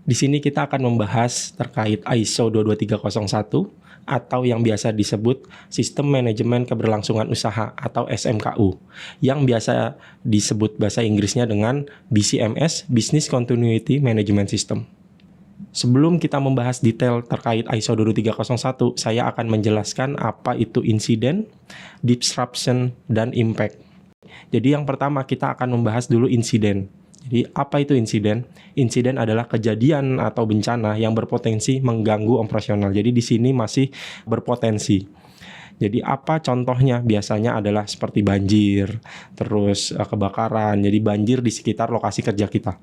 Di sini kita akan membahas terkait ISO 22301 atau yang biasa disebut Sistem Manajemen Keberlangsungan Usaha atau SMKU, yang biasa disebut bahasa Inggrisnya dengan BCMS, Business Continuity Management System. Sebelum kita membahas detail terkait ISO 22301, saya akan menjelaskan apa itu insiden, disruption, dan impact. Jadi yang pertama kita akan membahas dulu insiden. Jadi apa itu insiden? Insiden adalah kejadian atau bencana yang berpotensi mengganggu operasional. Jadi di sini masih berpotensi. Jadi apa contohnya? Biasanya adalah seperti banjir, terus kebakaran. Jadi banjir di sekitar lokasi kerja kita.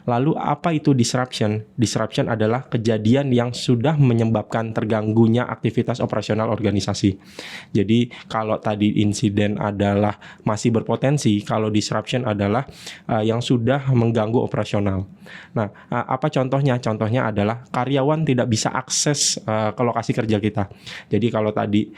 Lalu apa itu disruption? Disruption adalah kejadian yang sudah menyebabkan terganggunya aktivitas operasional organisasi. Jadi kalau tadi insiden adalah masih berpotensi, kalau disruption adalah yang sudah mengganggu operasional. Nah, apa contohnya? Contohnya adalah karyawan tidak bisa akses ke lokasi kerja kita. Jadi kalau tadi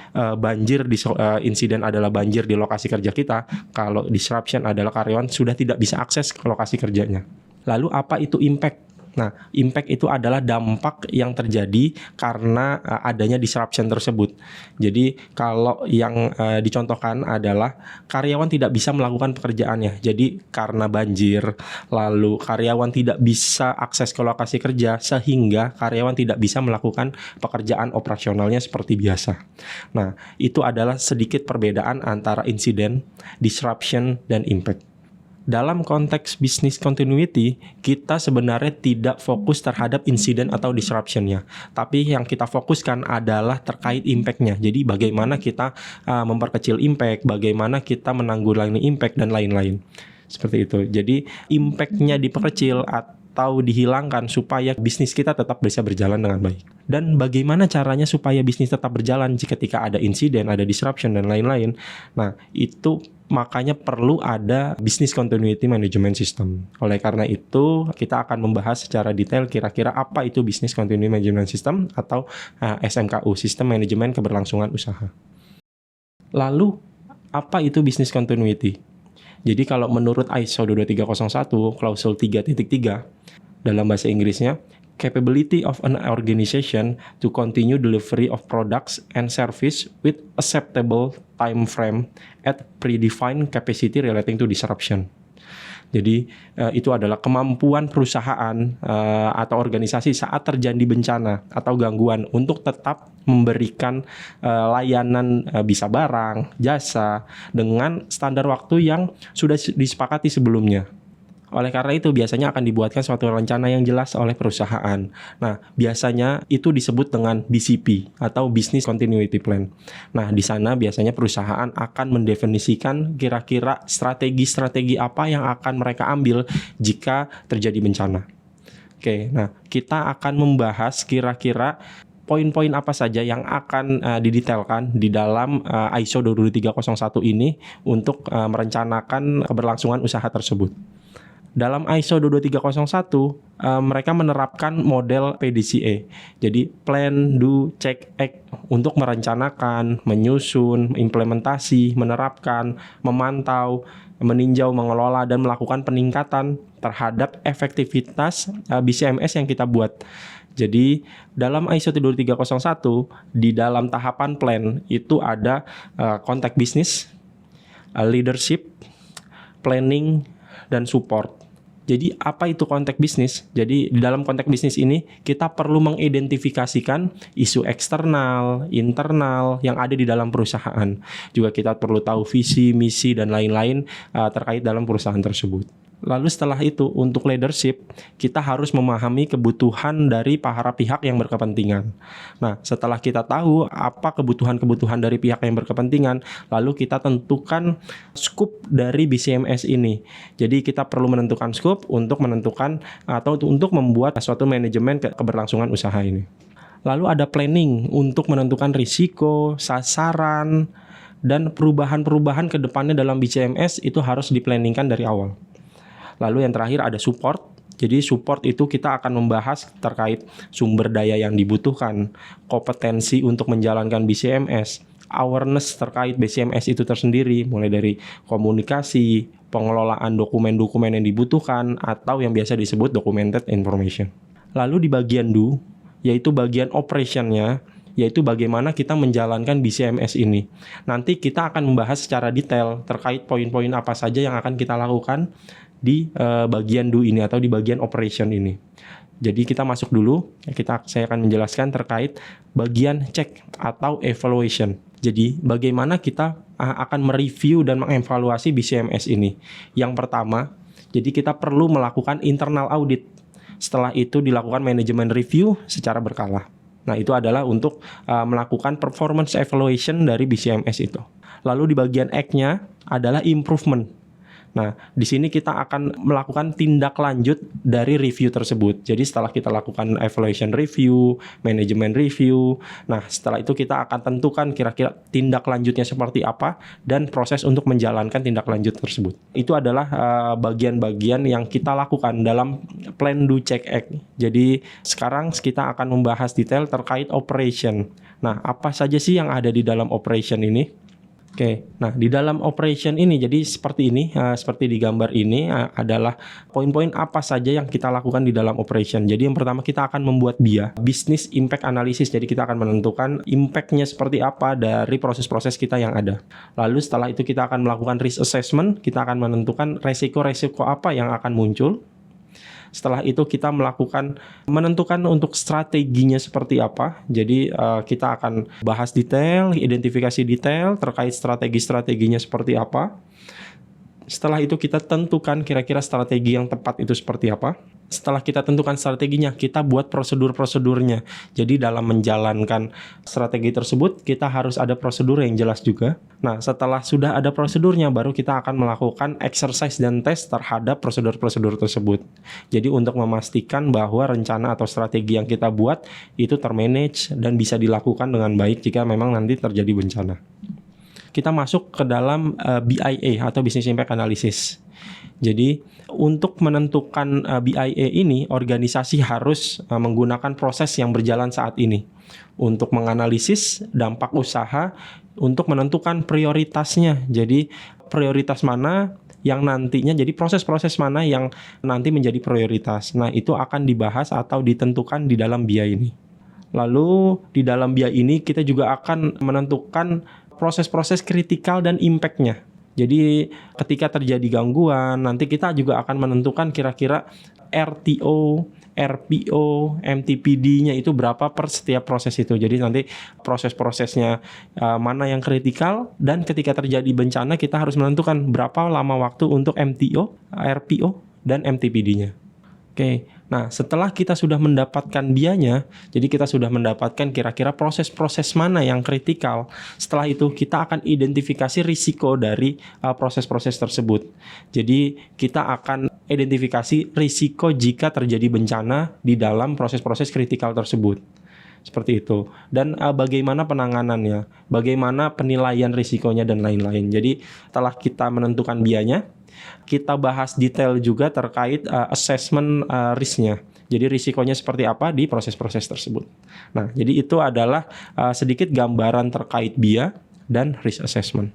insiden adalah banjir di lokasi kerja kita, kalau disruption adalah karyawan sudah tidak bisa akses ke lokasi kerjanya. Lalu apa itu impact? Nah, impact itu adalah dampak yang terjadi karena adanya disruption tersebut. Jadi kalau yang dicontohkan adalah karyawan tidak bisa melakukan pekerjaannya. Jadi karena banjir, lalu karyawan tidak bisa akses ke lokasi kerja sehingga karyawan tidak bisa melakukan pekerjaan operasionalnya seperti biasa. Nah, itu adalah sedikit perbedaan antara insiden, disruption, dan impact. Dalam konteks business continuity, kita sebenarnya tidak fokus terhadap insiden atau disruption-nya. Tapi yang kita fokuskan adalah terkait impact-nya. Jadi bagaimana kita memperkecil impact, bagaimana kita menanggulangi impact, dan lain-lain. Seperti itu. Jadi impact-nya diperkecil atau dihilangkan supaya bisnis kita tetap bisa berjalan dengan baik. Dan bagaimana caranya supaya bisnis tetap berjalan jika ketika ada insiden, ada disruption, dan lain-lain. Nah, itu makanya perlu ada Business Continuity Management System. Oleh karena itu, kita akan membahas secara detail kira-kira apa itu Business Continuity Management System atau SMKU, Sistem Manajemen Keberlangsungan Usaha. Lalu, apa itu Business Continuity? Jadi kalau menurut ISO 22301, klausul 3.3, dalam bahasa Inggrisnya, capability of an organization to continue delivery of products and service with acceptable time frame at predefined capacity relating to disruption. Jadi itu adalah kemampuan perusahaan atau organisasi saat terjadi bencana atau gangguan untuk tetap memberikan layanan bisa barang, jasa dengan standar waktu yang sudah disepakati sebelumnya. Oleh karena itu biasanya akan dibuatkan suatu rencana yang jelas oleh perusahaan. Nah, biasanya itu disebut dengan BCP atau Business Continuity Plan. Nah, di sana biasanya perusahaan akan mendefinisikan kira-kira strategi-strategi apa yang akan mereka ambil jika terjadi bencana. Oke, nah kita akan membahas kira-kira poin-poin apa saja yang akan didetailkan di dalam ISO 22301 ini untuk merencanakan keberlangsungan usaha tersebut. Dalam ISO 22301, mereka menerapkan model PDCA. Jadi Plan, Do, Check, Act untuk merencanakan, menyusun, implementasi, menerapkan, memantau, meninjau, mengelola, dan melakukan peningkatan terhadap efektivitas BCMS yang kita buat. Jadi dalam ISO 22301, di dalam tahapan plan itu ada contact business, leadership, planning, dan support. Jadi apa itu konteks bisnis? Jadi di dalam konteks bisnis ini kita perlu mengidentifikasikan isu eksternal, internal yang ada di dalam perusahaan. Juga kita perlu tahu visi, misi, dan lain-lain terkait dalam perusahaan tersebut. Lalu setelah itu untuk leadership kita harus memahami kebutuhan dari para pihak yang berkepentingan. Nah, setelah kita tahu apa kebutuhan-kebutuhan dari pihak yang berkepentingan, lalu kita tentukan scope dari BCMS ini. Jadi kita perlu menentukan scope untuk menentukan atau untuk membuat suatu manajemen keberlangsungan usaha ini. Lalu ada planning untuk menentukan risiko, sasaran, dan perubahan-perubahan ke depannya dalam BCMS itu harus diplanningkan dari awal. Lalu yang terakhir ada support. Jadi support itu kita akan membahas terkait sumber daya yang dibutuhkan, kompetensi untuk menjalankan BCMS, awareness terkait BCMS itu tersendiri, mulai dari komunikasi, pengelolaan dokumen-dokumen yang dibutuhkan, atau yang biasa disebut documented information. Lalu di bagian do, yaitu bagian operationnya, yaitu bagaimana kita menjalankan BCMS ini. Nanti kita akan membahas secara detail terkait poin-poin apa saja yang akan kita lakukan di bagian do ini atau di bagian operation ini. Jadi kita masuk dulu, saya akan menjelaskan terkait bagian check atau evaluation. Jadi bagaimana kita akan mereview dan mengevaluasi BCMS ini. Yang pertama, jadi kita perlu melakukan internal audit. Setelah itu dilakukan manajemen review secara berkala. Nah, itu adalah untuk melakukan performance evaluation dari BCMS itu. Lalu di bagian X-nya adalah improvement. Nah, di sini kita akan melakukan tindak lanjut dari review tersebut. Jadi setelah kita lakukan evaluation review, manajemen review, nah setelah itu kita akan tentukan kira-kira tindak lanjutnya seperti apa dan proses untuk menjalankan tindak lanjut tersebut. Itu adalah bagian-bagian yang kita lakukan dalam plan do check act. Jadi sekarang kita akan membahas detail terkait operation. Nah, apa saja sih yang ada di dalam operation ini? Oke, nah di dalam operation ini jadi seperti ini, seperti di gambar ini adalah poin-poin apa saja yang kita lakukan di dalam operation. Jadi yang pertama kita akan membuat BIA, Business Impact Analysis. Jadi kita akan menentukan impact-nya seperti apa dari proses-proses kita yang ada. Lalu setelah itu kita akan melakukan risk assessment, kita akan menentukan resiko-resiko apa yang akan muncul. Setelah itu kita menentukan untuk strateginya seperti apa. Jadi kita akan bahas detail, identifikasi detail terkait strategi-strateginya seperti apa. Setelah itu kita tentukan kira-kira strategi yang tepat itu seperti apa. Setelah kita tentukan strateginya, kita buat prosedur-prosedurnya. Jadi dalam menjalankan strategi tersebut, kita harus ada prosedur yang jelas juga. Nah, setelah sudah ada prosedurnya, baru kita akan melakukan exercise dan tes terhadap prosedur-prosedur tersebut. Jadi untuk memastikan bahwa rencana atau strategi yang kita buat itu termanage dan bisa dilakukan dengan baik jika memang nanti terjadi bencana. Kita masuk ke dalam BIA atau Business Impact Analysis. Jadi untuk menentukan BIA ini, organisasi harus menggunakan proses yang berjalan saat ini untuk menganalisis dampak usaha, untuk menentukan prioritasnya. Jadi prioritas mana yang nantinya, jadi proses-proses mana yang nanti menjadi prioritas. Nah, itu akan dibahas atau ditentukan di dalam BIA ini. Lalu di dalam BIA ini kita juga akan menentukan proses-proses kritikal dan impact-nya. Jadi ketika terjadi gangguan, nanti kita juga akan menentukan kira-kira RTO, RPO, MTPD-nya itu berapa per setiap proses itu. Jadi nanti proses-prosesnya mana yang kritikal, dan ketika terjadi bencana kita harus menentukan berapa lama waktu untuk MTO, RPO, dan MTPD-nya. Oke, nah setelah kita sudah mendapatkan BIA-nya, jadi kita sudah mendapatkan kira-kira proses-proses mana yang kritikal. Setelah itu kita akan identifikasi risiko dari proses-proses tersebut. Jadi kita akan identifikasi risiko jika terjadi bencana di dalam proses-proses kritikal tersebut. Seperti itu. Dan bagaimana penanganannya, bagaimana penilaian risikonya dan lain-lain. Jadi setelah kita menentukan BIA-nya, kita bahas detail juga terkait assessment risk-nya. Jadi risikonya seperti apa di proses-proses tersebut. Nah, jadi itu adalah sedikit gambaran terkait BIA dan risk assessment.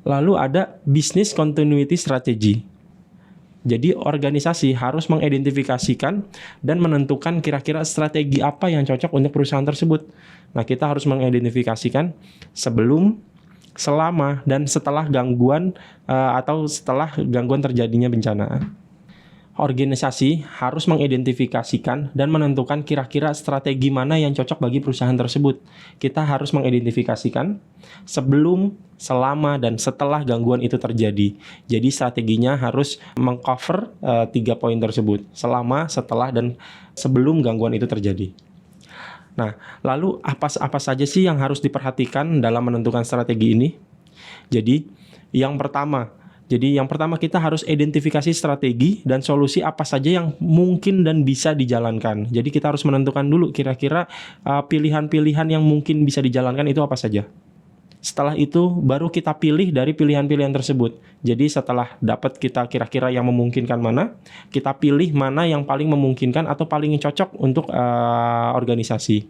Lalu ada business continuity strategy. Jadi organisasi harus mengidentifikasikan dan menentukan kira-kira strategi apa yang cocok untuk perusahaan tersebut. Nah, kita harus mengidentifikasikan sebelum, selama, dan setelah gangguan atau setelah gangguan terjadinya bencana. Organisasi harus mengidentifikasikan dan menentukan kira-kira strategi mana yang cocok bagi perusahaan tersebut. Kita harus mengidentifikasikan sebelum, selama, dan setelah gangguan itu terjadi. Jadi strateginya harus mengcover 3 poin tersebut: selama, setelah, dan sebelum gangguan itu terjadi. Nah, lalu apa saja sih yang harus diperhatikan dalam menentukan strategi ini? Jadi, yang pertama kita harus identifikasi strategi dan solusi apa saja yang mungkin dan bisa dijalankan. Jadi kita harus menentukan dulu kira-kira pilihan-pilihan yang mungkin bisa dijalankan itu apa saja. Setelah itu baru kita pilih dari pilihan-pilihan tersebut. Jadi setelah dapat kita kira-kira yang memungkinkan mana, kita pilih mana yang paling memungkinkan atau paling cocok untuk organisasi.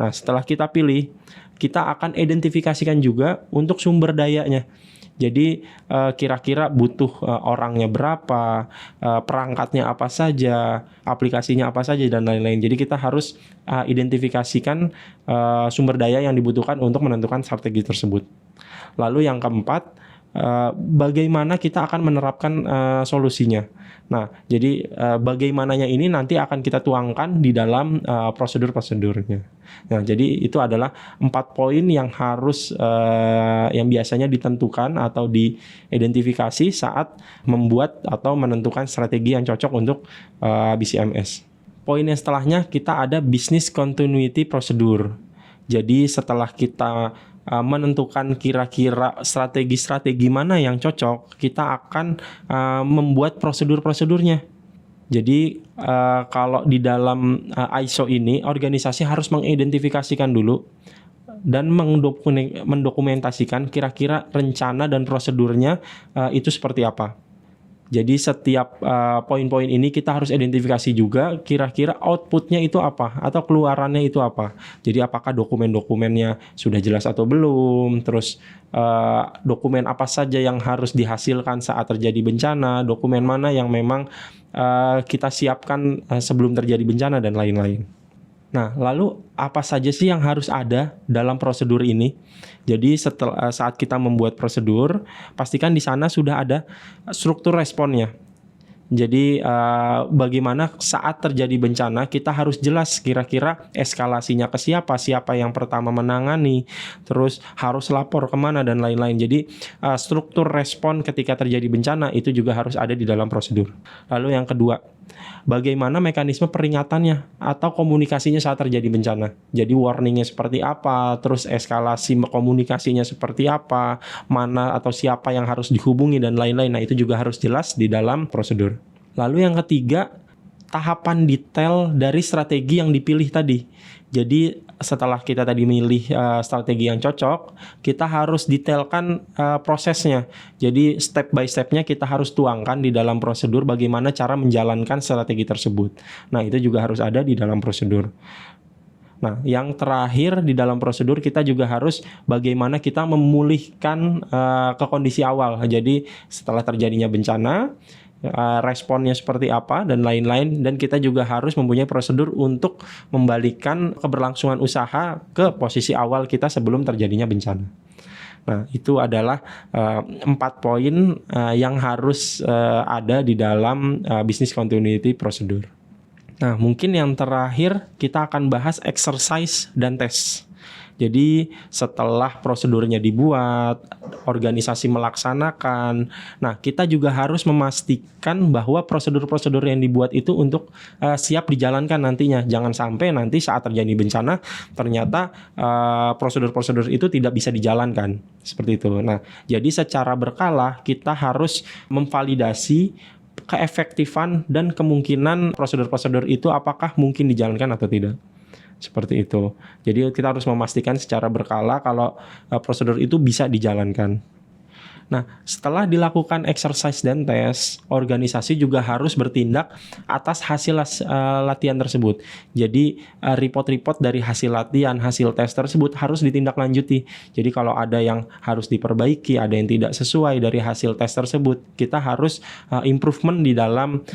Nah, setelah kita pilih, kita akan identifikasikan juga untuk sumber dayanya. Jadi kira-kira butuh orangnya berapa, perangkatnya apa saja, aplikasinya apa saja dan lain-lain. Jadi kita harus identifikasikan sumber daya yang dibutuhkan untuk menentukan strategi tersebut. Lalu yang keempat, bagaimana kita akan menerapkan solusinya. Nah, jadi bagaimananya ini nanti akan kita tuangkan di dalam prosedur-prosedurnya. Nah, jadi itu adalah 4 poin yang harus yang biasanya ditentukan atau diidentifikasi saat membuat atau menentukan strategi yang cocok untuk BCMS. Poin yang setelahnya kita ada business continuity procedure. Jadi setelah kita menentukan kira-kira strategi-strategi mana yang cocok, kita akan membuat prosedur-prosedurnya. Jadi kalau di dalam ISO ini, organisasi harus mengidentifikasikan dulu dan mendokumentasikan kira-kira rencana dan prosedurnya itu seperti apa. Jadi setiap poin-poin ini kita harus identifikasi juga kira-kira outputnya itu apa atau keluarannya itu apa. Jadi apakah dokumen-dokumennya sudah jelas atau belum, terus dokumen apa saja yang harus dihasilkan saat terjadi bencana, dokumen mana yang memang kita siapkan sebelum terjadi bencana dan lain-lain. Nah, lalu apa saja sih yang harus ada dalam prosedur ini? Jadi saat kita membuat prosedur, pastikan di sana sudah ada struktur responnya. Jadi bagaimana saat terjadi bencana kita harus jelas kira-kira eskalasinya ke siapa yang pertama menangani, terus harus lapor kemana dan lain-lain. Jadi struktur respon ketika terjadi bencana itu juga harus ada di dalam prosedur. Lalu yang kedua, bagaimana mekanisme peringatannya atau komunikasinya saat terjadi bencana. Jadi warningnya seperti apa, terus eskalasi komunikasinya seperti apa, mana atau siapa yang harus dihubungi dan lain-lain. Nah, itu juga harus jelas di dalam prosedur. Lalu yang ketiga, tahapan detail dari strategi yang dipilih tadi. Jadi setelah kita tadi milih strategi yang cocok, kita harus detailkan prosesnya. Jadi step by stepnya kita harus tuangkan di dalam prosedur bagaimana cara menjalankan strategi tersebut. Nah, itu juga harus ada di dalam prosedur. Nah, yang terakhir di dalam prosedur kita juga harus bagaimana kita memulihkan ke kondisi awal. Jadi setelah terjadinya bencana, responnya seperti apa dan lain-lain, dan kita juga harus mempunyai prosedur untuk membalikan keberlangsungan usaha ke posisi awal kita sebelum terjadinya bencana. Nah, itu adalah 4 poin yang harus ada di dalam business continuity procedure. Nah, mungkin yang terakhir kita akan bahas exercise dan tes. Jadi setelah prosedurnya dibuat, organisasi melaksanakan, nah kita juga harus memastikan bahwa prosedur-prosedur yang dibuat itu untuk siap dijalankan nantinya. Jangan sampai nanti saat terjadi bencana ternyata prosedur-prosedur itu tidak bisa dijalankan, seperti itu. Nah, jadi secara berkala kita harus memvalidasi keefektifan dan kemungkinan prosedur-prosedur itu apakah mungkin dijalankan atau tidak. Seperti itu. Jadi kita harus memastikan secara berkala kalau prosedur itu bisa dijalankan. Nah, setelah dilakukan exercise dan tes, organisasi juga harus bertindak atas hasil latihan tersebut. Jadi report-report dari hasil latihan, hasil tes tersebut harus ditindaklanjuti. Jadi kalau ada yang harus diperbaiki, ada yang tidak sesuai dari hasil tes tersebut, kita harus improvement di dalam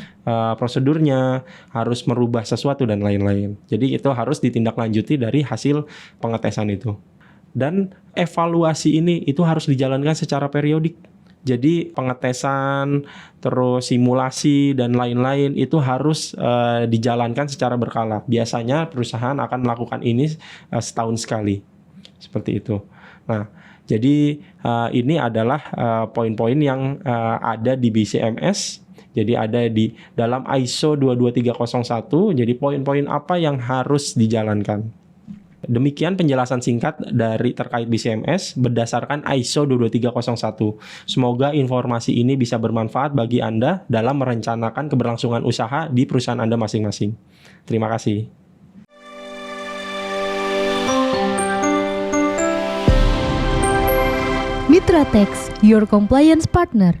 prosedurnya, harus merubah sesuatu dan lain-lain. Jadi itu harus ditindaklanjuti dari hasil pengetesan itu. Dan evaluasi ini itu harus dijalankan secara periodik. Jadi pengetesan, terus simulasi dan lain-lain itu harus dijalankan secara berkala. Biasanya perusahaan akan melakukan ini setahun sekali. Seperti itu. Nah, jadi ini adalah poin-poin yang ada di BCMS. Jadi ada di dalam ISO 22301. Jadi poin-poin apa yang harus dijalankan. Demikian penjelasan singkat dari terkait BCMS berdasarkan ISO 22301. Semoga informasi ini bisa bermanfaat bagi Anda dalam merencanakan keberlangsungan usaha di perusahaan Anda masing-masing. Terima kasih. Mitra Tax, your compliance partner.